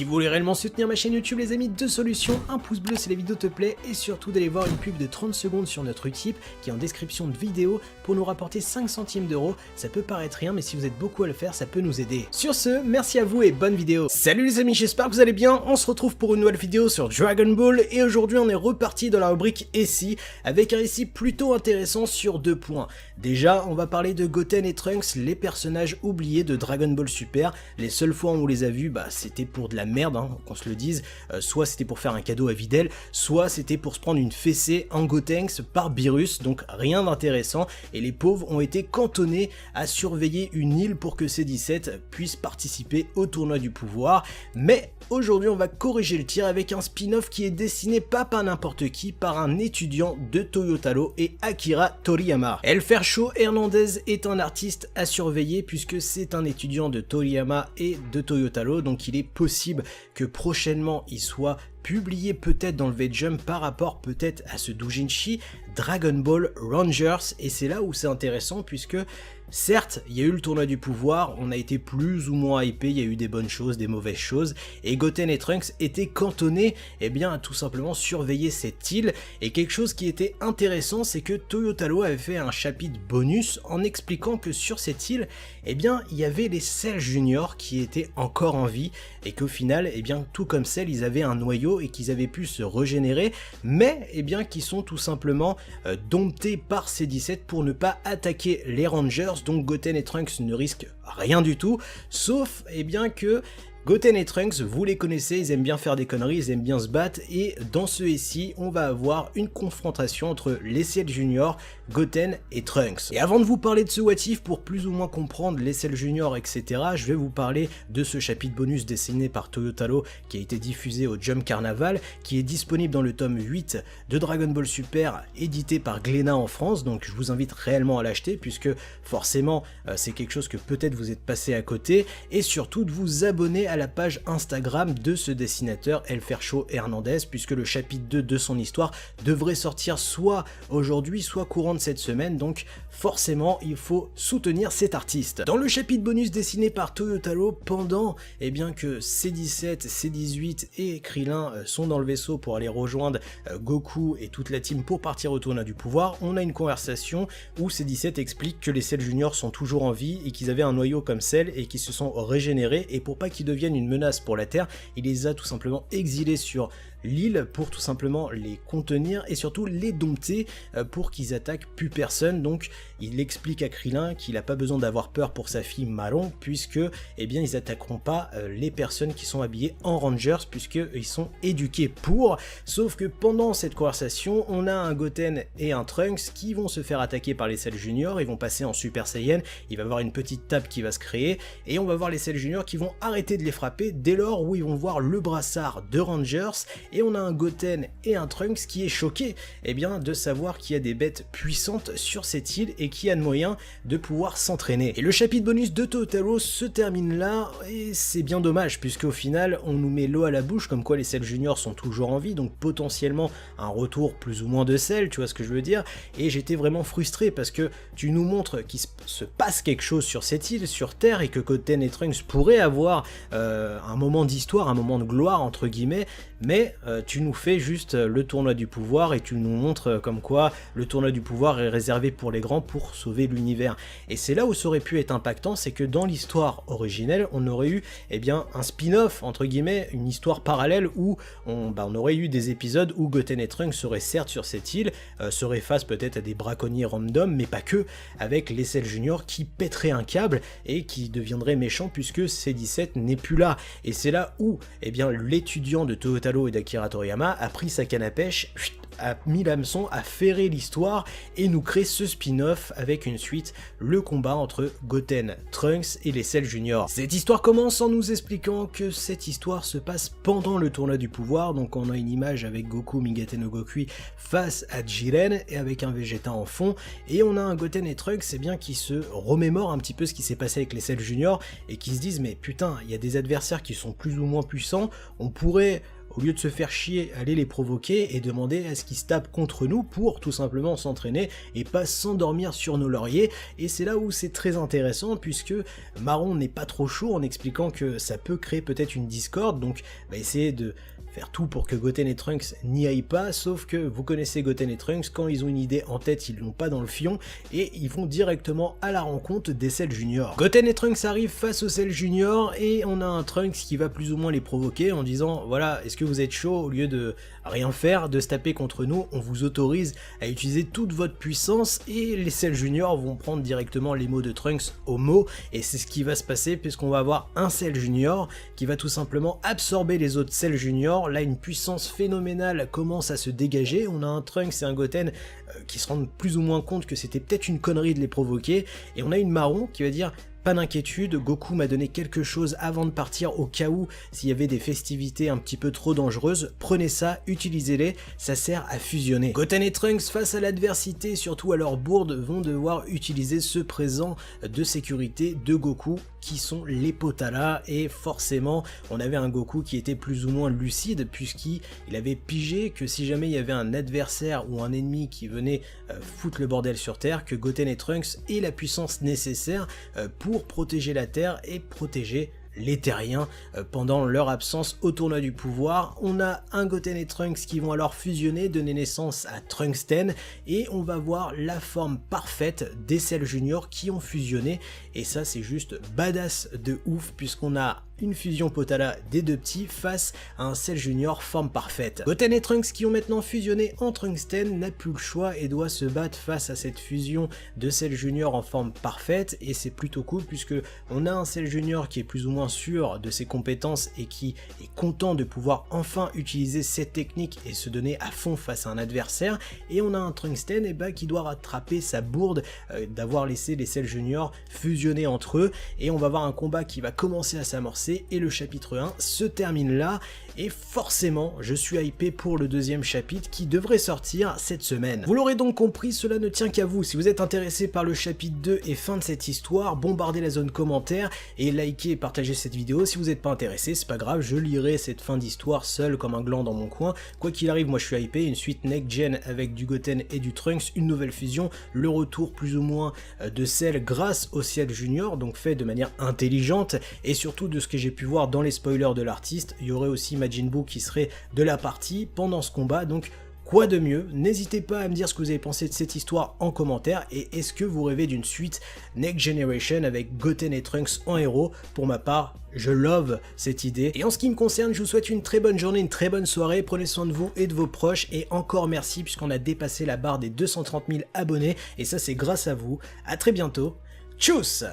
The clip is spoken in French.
Si vous voulez réellement soutenir ma chaîne YouTube les amis, deux solutions, un pouce bleu si la vidéo te plaît et surtout d'aller voir une pub de 30 secondes sur notre Utip qui est en description de vidéo pour nous rapporter 5 centimes d'euros. Ça peut paraître rien mais si vous êtes beaucoup à le faire ça peut nous aider. Sur ce, merci à vous et bonne vidéo. Salut les amis, j'espère que vous allez bien, on se retrouve pour une nouvelle vidéo sur Dragon Ball et aujourd'hui on est reparti dans la rubrique Essai avec un récit plutôt intéressant sur deux points. Déjà, on va parler de Goten et Trunks, les personnages oubliés de Dragon Ball Super. Les seules fois où on les a vus, c'était pour de la merde, qu'on se le dise. Soit c'était pour faire un cadeau à Videl, soit c'était pour se prendre une fessée en Gotenks par Beerus, donc rien d'intéressant. Et les pauvres ont été cantonnés à surveiller une île pour que C17 puisse participer au tournoi du pouvoir. Mais aujourd'hui, on va corriger le tir avec un spin-off qui est dessiné pas par n'importe qui, par un étudiant de Toyotaro et Akira Toriyama. Elfershow Hernandez est un artiste à surveiller puisque c'est un étudiant de Toriyama et de Toyotaro, donc il est possible que prochainement il soit publié peut-être dans le V-Jump par rapport peut-être à ce doujinshi Dragon Ball Rangers, et c'est là où c'est intéressant puisque certes, il y a eu le tournoi du pouvoir, on a été plus ou moins hypé, il y a eu des bonnes choses, des mauvaises choses, et Goten et Trunks étaient cantonnés à tout simplement surveiller cette île, et quelque chose qui était intéressant, c'est que Toyotaro avait fait un chapitre bonus en expliquant que sur cette île, il y avait les Cell Junior qui étaient encore en vie, et qu'au final, tout comme Cell, ils avaient un noyau et qu'ils avaient pu se régénérer, mais qui sont tout simplement domptés par C17 pour ne pas attaquer les Rangers. Donc Goten et Trunks ne risquent rien du tout, sauf que Goten et Trunks, vous les connaissez, ils aiment bien faire des conneries, ils aiment bien se battre, et dans ce SI, on va avoir une confrontation entre les Cell Junior, Goten et Trunks. Et avant de vous parler de ce what if, pour plus ou moins comprendre les Cell Junior, etc., je vais vous parler de ce chapitre bonus dessiné par Toyotaro qui a été diffusé au Jump Carnaval, qui est disponible dans le tome 8 de Dragon Ball Super, édité par Glénat en France, donc je vous invite réellement à l'acheter, puisque forcément, c'est quelque chose que peut-être vous êtes passé à côté, et surtout de vous abonner à la page Instagram de ce dessinateur Elfershow Hernandez, puisque le chapitre 2 de son histoire devrait sortir soit aujourd'hui, soit courant de cette semaine, donc forcément il faut soutenir cet artiste. Dans le chapitre bonus dessiné par Toyotaro, pendant que C17, C18 et Krillin sont dans le vaisseau pour aller rejoindre Goku et toute la team pour partir au tournoi du pouvoir, on a une conversation où C17 explique que les Cell Junior sont toujours en vie et qu'ils avaient un noyau comme Cell et qu'ils se sont régénérés, et pour pas qu'ils deviennent une menace pour la Terre, il les a tout simplement exilés sur l'île pour tout simplement les contenir et surtout les dompter pour qu'ils attaquent plus personne. Donc il explique à Krillin qu'il n'a pas besoin d'avoir peur pour sa fille Marron, puisque ils attaqueront pas les personnes qui sont habillées en Rangers, puisqu'ils sont éduqués pour. Sauf que pendant cette conversation, on a un Goten et un Trunks qui vont se faire attaquer par les Cell Junior, ils vont passer en Super Saiyan, il va y avoir une petite table qui va se créer, et on va voir les Cell Junior qui vont arrêter de les frapper dès lors où ils vont voir le brassard de Rangers, et on a un Goten et un Trunks qui est choqué de savoir qu'il y a des bêtes puissantes sur cette île et qu'il y a de moyens de pouvoir s'entraîner. Et le chapitre bonus de Toyotaro se termine là, et c'est bien dommage puisque au final on nous met l'eau à la bouche comme quoi les Cell Junior sont toujours en vie, donc potentiellement un retour plus ou moins de Cell, tu vois ce que je veux dire, et j'étais vraiment frustré parce que tu nous montres qu'il se passe quelque chose sur cette île, sur Terre, et que Goten et Trunks pourraient avoir un moment d'histoire, un moment de gloire entre guillemets, mais tu nous fais juste le tournoi du pouvoir et tu nous montres comme quoi le tournoi du pouvoir est réservé pour les grands pour sauver l'univers. Et c'est là où ça aurait pu être impactant, c'est que dans l'histoire originelle, on aurait eu un spin-off entre guillemets, une histoire parallèle où on aurait eu des épisodes où Goten et Trunks seraient certes sur cette île, seraient face peut-être à des braconniers random, mais pas que, avec les Cell Junior qui pèteraient un câble et qui deviendraient méchants puisque C17 n'est plus là. Et c'est là où l'étudiant de Toyotaro et d'Akira Toriyama a pris sa canne à pêche, a mis l'hameçon, a ferré l'histoire et nous crée ce spin-off avec une suite, le combat entre Goten, Trunks et les Cell Junior. Cette histoire commence en nous expliquant que cette histoire se passe pendant le tournoi du pouvoir, donc on a une image avec Goku Migate no Gokui face à Jiren et avec un Vegeta en fond, et on a un Goten et Trunks qui se remémorent un petit peu ce qui s'est passé avec les Cell Junior et qui se disent mais putain, il y a des adversaires qui sont plus ou moins puissants, on pourrait au lieu de se faire chier, aller les provoquer et demander à ce qu'ils se tapent contre nous pour tout simplement s'entraîner et pas s'endormir sur nos lauriers. Et c'est là où c'est très intéressant, puisque Marron n'est pas trop chaud en expliquant que ça peut créer peut-être une discorde, donc va essayer de faire tout pour que Goten et Trunks n'y aillent pas, sauf que vous connaissez Goten et Trunks, quand ils ont une idée en tête, ils l'ont pas dans le fion, et ils vont directement à la rencontre des Cell Junior. Goten et Trunks arrivent face aux Cell Junior, et on a un Trunks qui va plus ou moins les provoquer en disant, voilà, est-ce que vous êtes chaud, au lieu de rien faire, de se taper contre nous, on vous autorise à utiliser toute votre puissance, et les Cell Junior vont prendre directement les mots de Trunks au mot, et c'est ce qui va se passer, puisqu'on va avoir un Cell Junior qui va tout simplement absorber les autres Cell Junior. Là, une puissance phénoménale commence à se dégager. On a un Trunks et un Goten qui se rendent plus ou moins compte que c'était peut-être une connerie de les provoquer, et on a une Marron qui va dire: pas d'inquiétude, Goku m'a donné quelque chose avant de partir au cas où s'il y avait des festivités un petit peu trop dangereuses, prenez ça, utilisez-les, ça sert à fusionner. Goten et Trunks face à l'adversité, surtout à leur bourde, vont devoir utiliser ce présent de sécurité de Goku qui sont les Potala, et forcément on avait un Goku qui était plus ou moins lucide puisqu'il avait pigé que si jamais il y avait un adversaire ou un ennemi qui venait foutre le bordel sur Terre, que Goten et Trunks aient la puissance nécessaire pour protéger la Terre et protéger les Terriens pendant leur absence au tournoi du pouvoir. On a un Goten et Trunks qui vont alors fusionner, donner naissance à Trunksten, et on va voir la forme parfaite des Cell Junior qui ont fusionné, et ça c'est juste badass de ouf puisqu'on a une fusion Potala des deux petits face à un Cell Junior forme parfaite. Goten et Trunks qui ont maintenant fusionné en Trunksten n'a plus le choix et doit se battre face à cette fusion de Cell Junior en forme parfaite, et c'est plutôt cool puisque on a un Cell Junior qui est plus ou moins sûr de ses compétences et qui est content de pouvoir enfin utiliser cette technique et se donner à fond face à un adversaire, et on a un Trunksten qui doit rattraper sa bourde d'avoir laissé les Cell Junior fusionner entre eux, et on va voir un combat qui va commencer à s'amorcer, et le chapitre 1 se termine là, et forcément je suis hypé pour le deuxième chapitre qui devrait sortir cette semaine. Vous l'aurez donc compris, cela ne tient qu'à vous. Si vous êtes intéressé par le chapitre 2 et fin de cette histoire, bombardez la zone commentaire et likez et partagez cette vidéo. Si vous n'êtes pas intéressé, c'est pas grave, je lirai cette fin d'histoire seul comme un gland dans mon coin. Quoi qu'il arrive, moi je suis hypé, une suite next gen avec du Goten et du Trunks, une nouvelle fusion, le retour plus ou moins de Cell grâce au Cell Junior, donc fait de manière intelligente, et surtout de ce que j'ai pu voir dans les spoilers de l'artiste, il y aurait aussi Majin Buu qui serait de la partie pendant ce combat, donc quoi de mieux? N'hésitez pas à me dire ce que vous avez pensé de cette histoire en commentaire, et est-ce que vous rêvez d'une suite Next Generation avec Goten et Trunks en héros? Pour ma part, je love cette idée. Et en ce qui me concerne, je vous souhaite une très bonne journée, une très bonne soirée, prenez soin de vous et de vos proches, et encore merci puisqu'on a dépassé la barre des 230 000 abonnés, et ça c'est grâce à vous. À très bientôt, tchuss!